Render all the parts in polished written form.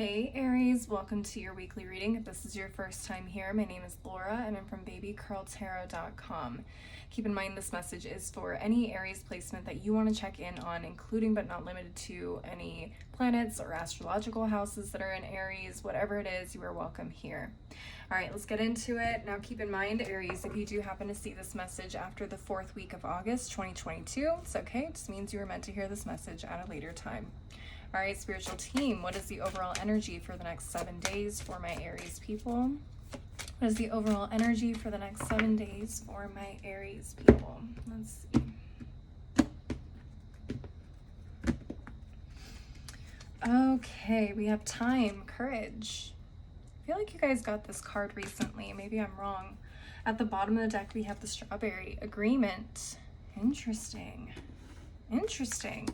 Hey Aries, welcome to your weekly reading. If this is your first time here, my name is Laura and I'm from babycurltarot.com. Keep in mind this message is for any Aries placement that you want to check in on, including but not limited to any planets or astrological houses that are in Aries. Whatever it is, you are welcome here. All right, let's get into it. Now keep in mind, Aries, if you do happen to see this message after the 4th week of August 2022, it's okay. It just means you were meant to hear this message at a later time. All right, spiritual team, what is the overall energy for the next 7 days for my Aries people? What is the overall energy for the next 7 days for my Aries people? Let's see. Okay, we have time, courage. I feel like you guys got this card recently. Maybe I'm wrong. At the bottom of the deck, we have the strawberry, agreement. Interesting. Interesting.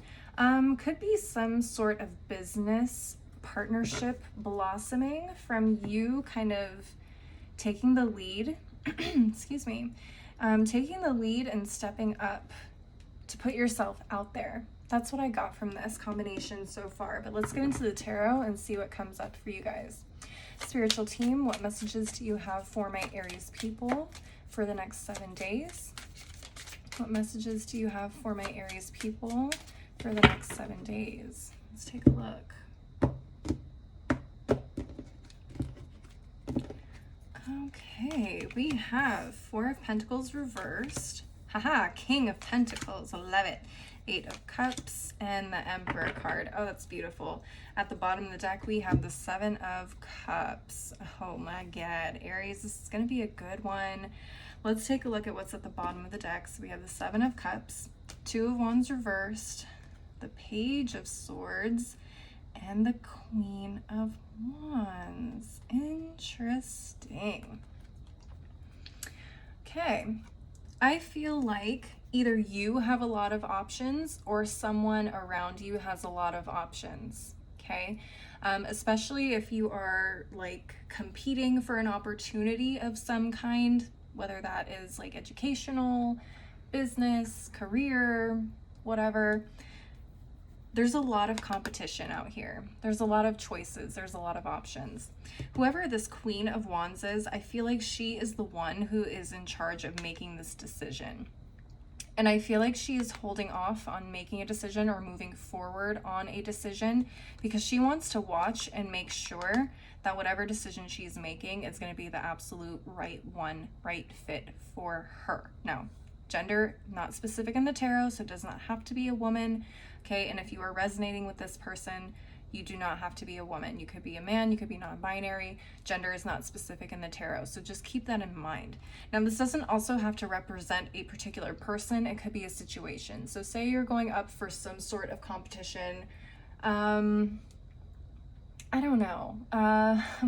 Could be some sort of business partnership blossoming from you kind of taking the lead, excuse me, taking the lead and stepping up to put yourself out there. That's what I got from this combination so far, but let's get into the tarot and see what comes up for you guys. Spiritual team, what messages do you have for my Aries people for the next 7 days? What messages do you have for my Aries people for the next 7 days? Let's take a look. Okay, we have 4 of Pentacles reversed. Haha, King of Pentacles, I love it. 8 of Cups and the Emperor card. Oh, that's beautiful. At the bottom of the deck, we have the 7 of Cups. Oh my God, Aries, this is going to be a good one. Let's take a look at what's at the bottom of the deck. So we have the 7 of Cups, 2 of Wands reversed, the Page of Swords, and the Queen of Wands. Interesting. Okay, I feel like either you have a lot of options or someone around you has a lot of options, okay? Especially if you are like competing for an opportunity of some kind, whether that is like educational, business, career, whatever. There's a lot of competition out here. There's a lot of choices. There's a lot of options. Whoever this Queen of Wands is, I feel like she is the one who is in charge of making this decision. And I feel like she is holding off on making a decision or moving forward on a decision because she wants to watch and make sure that whatever decision she's making is going to be the absolute right one, right fit for her. Now, gender, not specific in the tarot, so it does not have to be a woman, okay? And if you are resonating with this person, you do not have to be a woman. You could be a man, you could be non-binary. Gender is not specific in the tarot, so just keep that in mind. Now, this doesn't also have to represent a particular person. It could be a situation. So say you're going up for some sort of competition. I don't know.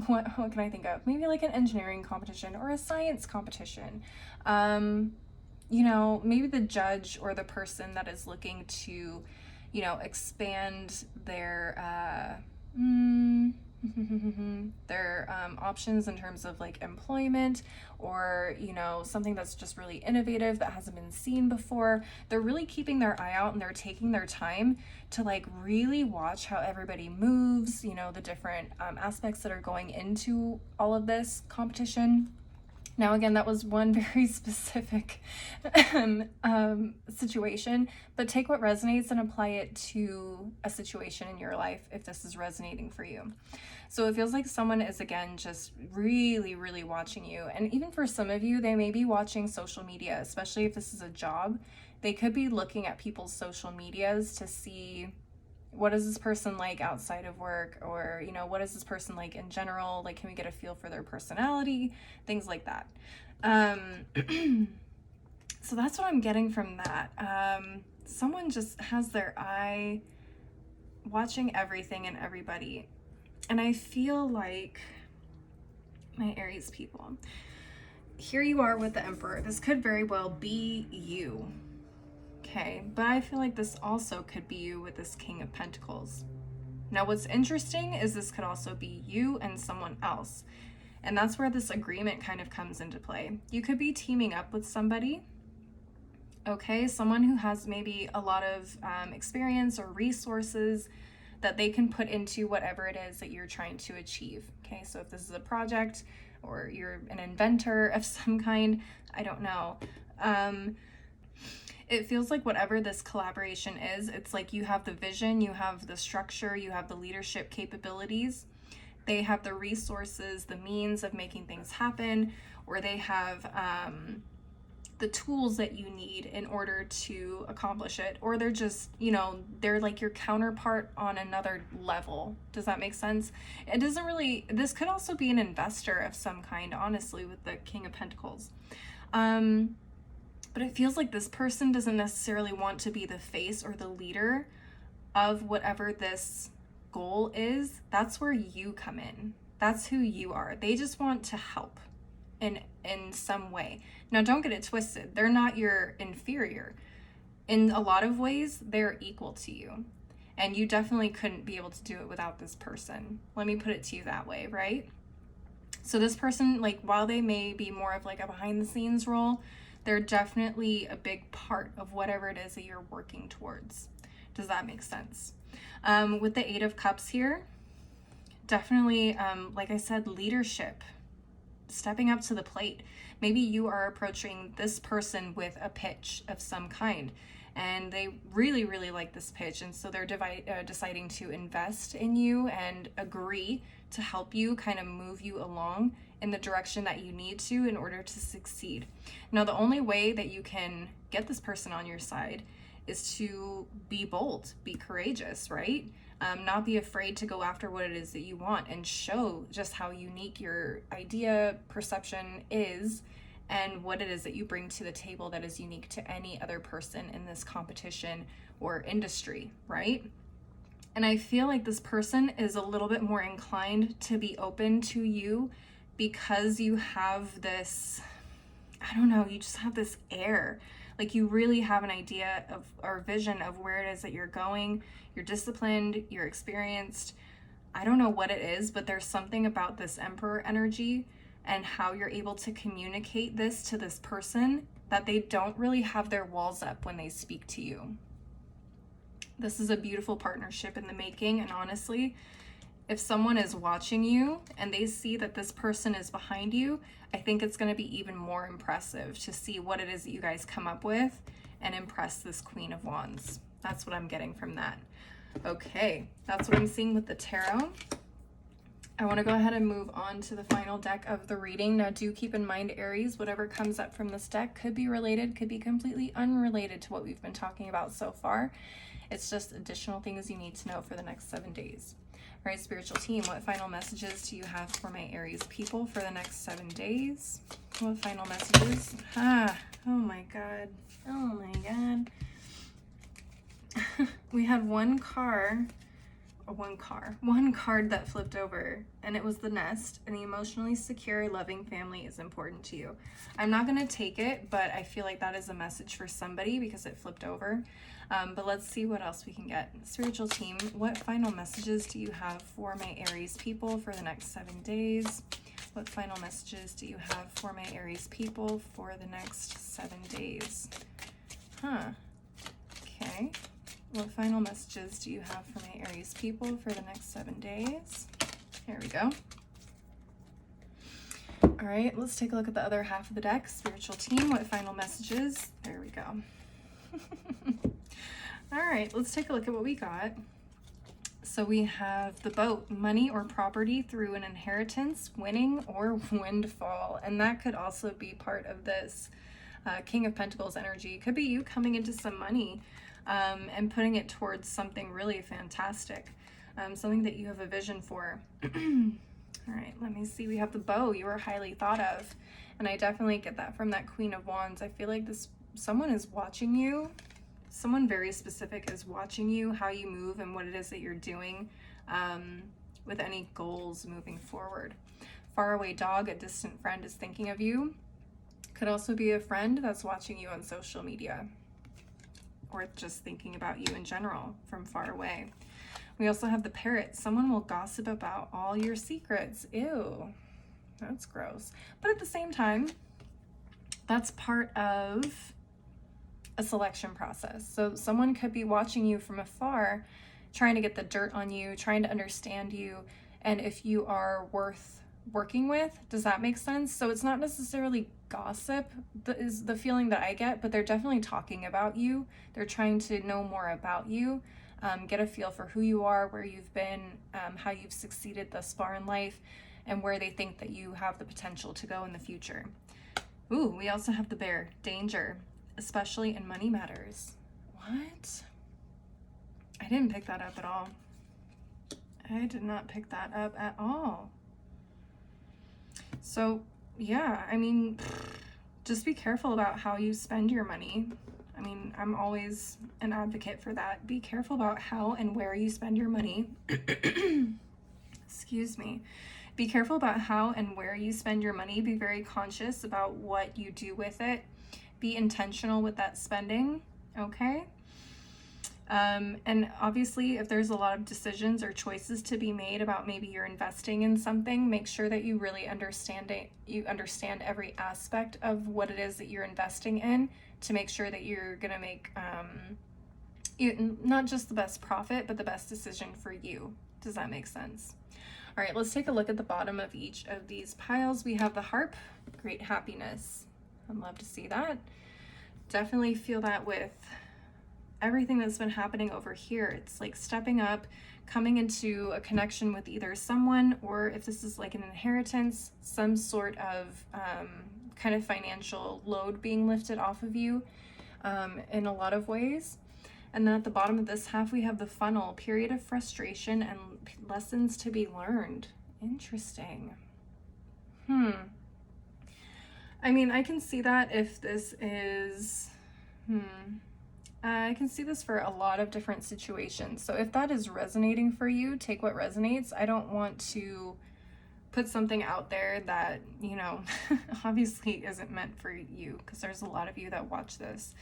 What can I think of? Maybe like an engineering competition or a science competition. You know, maybe the judge or the person that is looking to, you know, expand their their options in terms of like employment or, you know, something that's just really innovative that hasn't been seen before. They're really keeping their eye out and they're taking their time to like really watch how everybody moves, you know, the different aspects that are going into all of this competition. Now, again, that was one very specific situation, but take what resonates and apply it to a situation in your life if this is resonating for you. So it feels like someone is, again, just really, really watching you. And even for some of you, they may be watching social media, especially if this is a job. They could be looking at people's social medias to see what is this person like outside of work, or, you know, what is this person like in general? Like, can we get a feel for their personality? Things like that. So that's what I'm getting from that. Someone just has their eye watching everything and everybody. And I feel like my Aries people, here you are with the Emperor. This could very well be you. Okay, but I feel like this also could be you with this King of Pentacles. Now, what's interesting is this could also be you and someone else. And that's where this agreement kind of comes into play. You could be teaming up with somebody, okay? Someone who has maybe a lot of experience or resources that they can put into whatever it is that you're trying to achieve. Okay, so if this is a project or you're an inventor of some kind, I don't know. It feels like whatever this collaboration is, it's like you have the vision, you have the structure, you have the leadership capabilities. They have the resources, the means of making things happen, or they have the tools that you need in order to accomplish it, or they're just, you know, they're like your counterpart on another level. Does that make sense? It doesn't really, this could also be an investor of some kind, honestly, with the King of Pentacles. But it feels like this person doesn't necessarily want to be the face or the leader of whatever this goal is. That's where you come in. That's who you are. They just want to help in some way. Now, don't get it twisted. They're not your inferior. In a lot of ways, they're equal to you. And you definitely couldn't be able to do it without this person. Let me put it to you that way, right? So this person, like, while they may be more of like a behind the scenes role, they're definitely a big part of whatever it is that you're working towards. Does that make sense? With the Eight of Cups here, definitely, like I said, leadership, stepping up to the plate. Maybe you are approaching this person with a pitch of some kind, and they really, really like this pitch, and so they're deciding to invest in you and agree to help you kind of move you along in the direction that you need to in order to succeed. Now, the only way that you can get this person on your side is to be bold, be courageous, right? Not be afraid to go after what it is that you want and show just how unique your idea, perception is, and what it is that you bring to the table that is unique to any other person in this competition or industry, right? And I feel like this person is a little bit more inclined to be open to you because you have this, I don't know, you just have this air. Like you really have an idea of or vision of where it is that you're going. You're disciplined, you're experienced. I don't know what it is, but there's something about this Emperor energy and how you're able to communicate this to this person that they don't really have their walls up when they speak to you. This is a beautiful partnership in the making, and honestly, if someone is watching you and they see that this person is behind you, I think it's going to be even more impressive to see what it is that you guys come up with and impress this Queen of Wands. That's what I'm getting from that. Okay, that's what I'm seeing with the tarot. I want to go ahead and move on to the final deck of the reading. Now, do keep in mind, Aries, whatever comes up from this deck could be related, could be completely unrelated to what we've been talking about so far. It's just additional things you need to know for the next 7 days. All right, spiritual team, what final messages do you have for my Aries people for the next 7 days? What final messages? Oh my God. Oh my God. We had one card that flipped over, and it was the Nest. An emotionally secure, loving family is important to you. I'm not going to take it, but I feel like that is a message for somebody because it flipped over. But let's see what else we can get. Spiritual team, what final messages do you have for my Aries people for the next 7 days? What final messages do you have for my Aries people for the next 7 days? Okay. What final messages do you have for my Aries people for the next 7 days? Here we go. All right, let's take a look at the other half of the deck. Spiritual team, what final messages? There we go. All right, let's take a look at what we got. So we have the boat, money or property through an inheritance, winning or windfall. And that could also be part of this King of Pentacles energy. It could be you coming into some money and putting it towards something really fantastic, something that you have a vision for. All right, let me see. We have the bow. You are highly thought of. And I definitely get that from that Queen of Wands. I feel like someone is watching you. Someone very specific is watching you, how you move and what it is that you're doing with any goals moving forward. Faraway dog, a distant friend is thinking of you. Could also be a friend that's watching you on social media or just thinking about you in general from far away. We also have the parrot. Someone will gossip about all your secrets. Ew, that's gross. But at the same time, that's part of a selection process. So someone could be watching you from afar trying to get the dirt on you, trying to understand you, and if you are worth working with. Does that make sense? So it's not necessarily gossip that is the feeling that I get, but they're definitely talking about you. They're trying to know more about you, get a feel for who you are, where you've been, how you've succeeded thus far in life, and where they think that you have the potential to go in the future. Ooh, we also have the bear, danger, especially in money matters. What? I didn't pick that up at all. I did not pick that up at all. So yeah, I mean, just be careful about how you spend your money. I mean, I'm always an advocate for that. Be careful about how and where you spend your money. Excuse me. Be careful about how and where you spend your money. Be very conscious about what you do with it. Be intentional with that spending, okay? And obviously, if there's a lot of decisions or choices to be made about maybe you're investing in something, make sure that you really understand it. You understand every aspect of what it is that you're investing in to make sure that you're going to make not just the best profit, but the best decision for you. Does that make sense? All right, let's take a look at the bottom of each of these piles. We have the harp, great happiness. I'd love to see that. Definitely feel that with everything that's been happening over here. It's like stepping up, coming into a connection with either someone, or if this is like an inheritance, some sort of kind of financial load being lifted off of you in a lot of ways. And then at the bottom of this half, we have the funnel, period of frustration and lessons to be learned. Interesting. I mean, I can see that if this is, I can see this for a lot of different situations. So if that is resonating for you, take what resonates. I don't want to put something out there that, you know, obviously isn't meant for you, because there's a lot of you that watch this.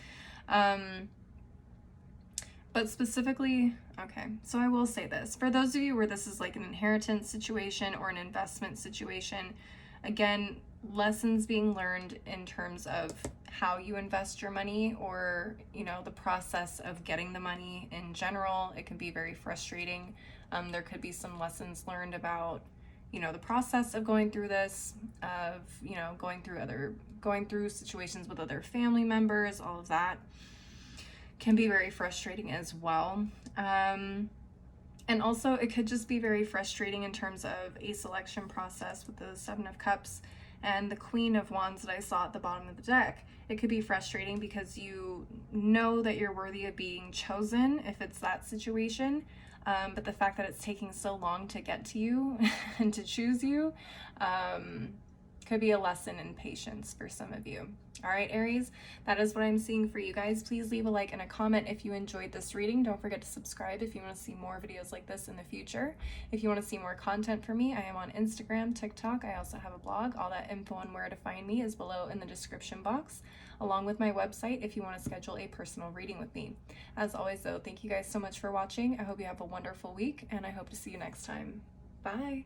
But specifically, okay, so I will say this. For those of you where this is like an inheritance situation or an investment situation, again, lessons being learned in terms of how you invest your money, or, you know, the process of getting the money in general. It can be very frustrating. There could be some lessons learned about, you know, the process of going through this, of, you know, going through situations with other family members. All of that can be very frustrating as well. And also it could just be very frustrating in terms of a selection process with the Seven of Cups and the Queen of Wands that I saw at the bottom of the deck. It could be frustrating because you know that you're worthy of being chosen if it's that situation, but the fact that it's taking so long to get to you and to choose you could be a lesson in patience for some of you. All right, Aries, that is what I'm seeing for you guys. Please leave a like and a comment if you enjoyed this reading. Don't forget to subscribe if you want to see more videos like this in the future. If you want to see more content from me, I am on Instagram, TikTok. I also have a blog. All that info on where to find me is below in the description box, along with my website if you want to schedule a personal reading with me. As always, though, thank you guys so much for watching. I hope you have a wonderful week, and I hope to see you next time. Bye.